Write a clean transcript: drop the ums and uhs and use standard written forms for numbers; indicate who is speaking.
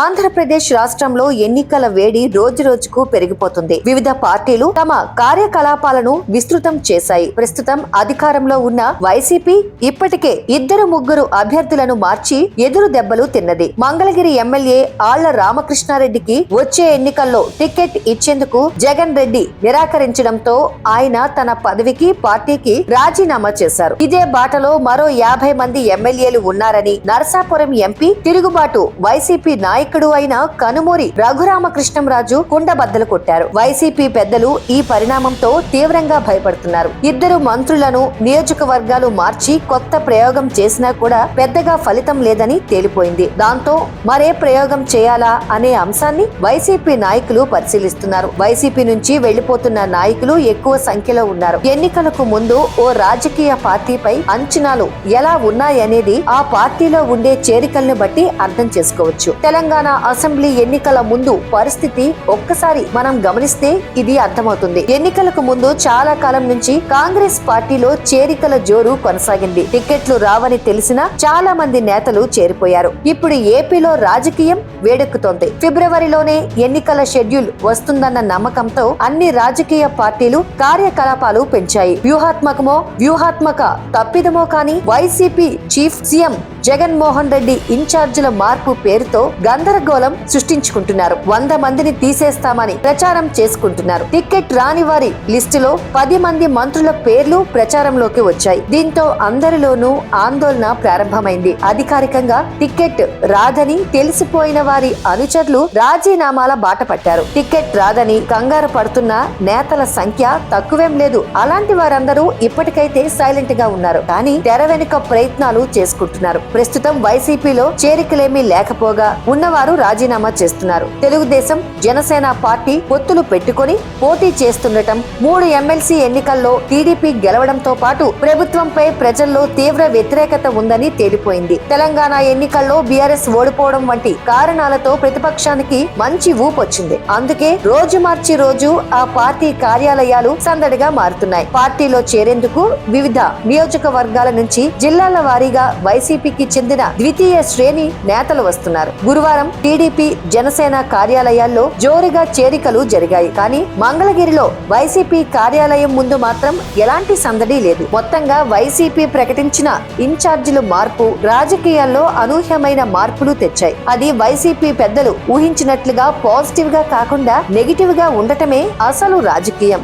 Speaker 1: ఆంధ్రప్రదేశ్ రాష్ట్రంలో ఎన్నికల వేడి రోజురోజుకు పెరిగిపోతుంది. వివిధ పార్టీలు తమ కార్యకలాపాలను విస్తృతం చేశాయి. ప్రస్తుతం అధికారంలో ఉన్న వైసీపీ ఇప్పటికే 2-3 అభ్యర్థులను మార్చి ఎదురు దెబ్బలు తిన్నది. మంగళగిరి ఎమ్మెల్యే ఆళ్ల రామకృష్ణారెడ్డికి వచ్చే ఎన్నికల్లో టికెట్ ఇచ్చేందుకు జగన్ రెడ్డి నిరాకరించడంతో ఆయన తన పదవికి పార్టీకి రాజీనామా చేశారు. ఇదే బాటలో మరో 50 మంది ఎమ్మెల్యేలు ఉన్నారని నరసాపురం ఎంపీ తిరుగుబాటు వైసీపీ నాయకుడు అయిన కనుమూరి రఘురామకృష్ణంరాజు కుండబద్దలు కొట్టారు. వైసీపీ పెద్దలు ఈ పరిణామంతో తీవ్రంగా భయపడుతున్నారు. 2 మంత్రులను నియోజకవర్గాలు మార్చి కొత్త ప్రయోగం చేసినా కూడా పెద్దగా ఫలితం లేదని తేలిపోయింది. దాంతో మరే ప్రయోగం చేయాలా అనే అంశాన్ని వైసీపీ నాయకులు పరిశీలిస్తున్నారు. వైసీపీ నుంచి వెళ్లిపోతున్న నాయకులు ఎక్కువ సంఖ్యలో ఉన్నారు. ఎన్నికలకు ముందు ఓ రాజకీయ పార్టీపై అంచనాలు ఎలా ఉన్నాయనేది ఆ పార్టీలో ఉండే చేరికల్ని బట్టి అర్థం చేసుకోవచ్చు. తెలంగాణ అసెంబ్లీ ఎన్నికల ముందు పరిస్థితి ఒక్కసారి మనం గమనిస్తే ఇది అర్థమవుతుంది. ఎన్నికలకు ముందు చాలా కాలం నుంచి కాంగ్రెస్ పార్టీలో చేరికల జోరు కొనసాగింది. టికెట్లు రావని తెలిసినా చాలా మంది నేతలు చేరిపోయారు. ఇప్పుడు ఏపీలో రాజకీయం వేడెక్కుతోంది. ఫిబ్రవరిలోనే ఎన్నికల షెడ్యూల్ వస్తుందన్న నమ్మకంతో అన్ని రాజకీయ పార్టీలు కార్యకలాపాలు పెంచాయి. వ్యూహాత్మక తప్పిదమో కానీ వైసీపీ చీఫ్ సీఎం జగన్మోహన్ రెడ్డి ఇన్ఛార్జీల మార్పు పేరుతో గందరగోళం సృష్టించుకుంటున్నారు. 100 మందిని తీసేస్తామని ప్రచారం చేసుకుంటున్నారు. టికెట్ రాని వారి లిస్టులో 10 మంది మంత్రుల పేర్లు ప్రచారంలోకి వచ్చాయి. దీంతో అందరిలోనూ ఆందోళన ప్రారంభమైంది. అధికారికంగా టికెట్ రాదని తెలిసిపోయిన వారి అనుచరులు రాజీనామాల బాట పట్టారు. టికెట్ రాదని కంగారు పడుతున్న నేతల సంఖ్య తక్కువేం లేదు. అలాంటి వారందరూ ఇప్పటికైతే సైలెంట్ గా ఉన్నారు. కానీ తెర వెనుక ప్రయత్నాలు చేసుకుంటున్నారు. ప్రస్తుతం వైసీపీలో చేరికలేమీ లేకపోగా ఉన్నవారు రాజీనామా చేస్తున్నారు. తెలుగుదేశం జనసేన పార్టీ పొత్తులు పెట్టుకుని పోటీ చేస్తుండటం, 3 ఎమ్మెల్సీ ఎన్నికల్లో టీడీపీ గెలవడంతో పాటు ప్రభుత్వంపై ప్రజల్లో తీవ్ర వ్యతిరేకత ఉందని తేలిపోయింది. తెలంగాణ ఎన్నికల్లో బీఆర్ఎస్ ఓడిపోవడం వంటి కారణాలతో ప్రతిపక్షానికి మంచి ఊపొచ్చింది. అందుకే రోజు మార్చి రోజు ఆ పార్టీ కార్యాలయాలు సందడిగా మారుతున్నాయి. పార్టీలో చేరేందుకు వివిధ నియోజకవర్గాల నుంచి జిల్లాల వారీగా వైసీపీకి చెందిన ద్వితీయ శ్రేణి నేతలు వస్తున్నారు. గురువారం టీడీపీ జనసేన కార్యాలయాల్లో జోరుగా చేరికలు జరిగాయి. కానీ మంగళగిరిలో వైసీపీ కార్యాలయం ముందు మాత్రం ఎలాంటి సందడి లేదు. మొత్తంగా వైసీపీ ప్రకటించిన ఇన్ఛార్జీలు మార్పు రాజకీయాల్లో అనూహ్యమైన మార్పులు తెచ్చాయి. అది వైసీపీ పెద్దలు ఊహించినట్లుగా పాజిటివ్ గా కాకుండా నెగిటివ్ గా ఉండటమే అసలు రాజకీయం.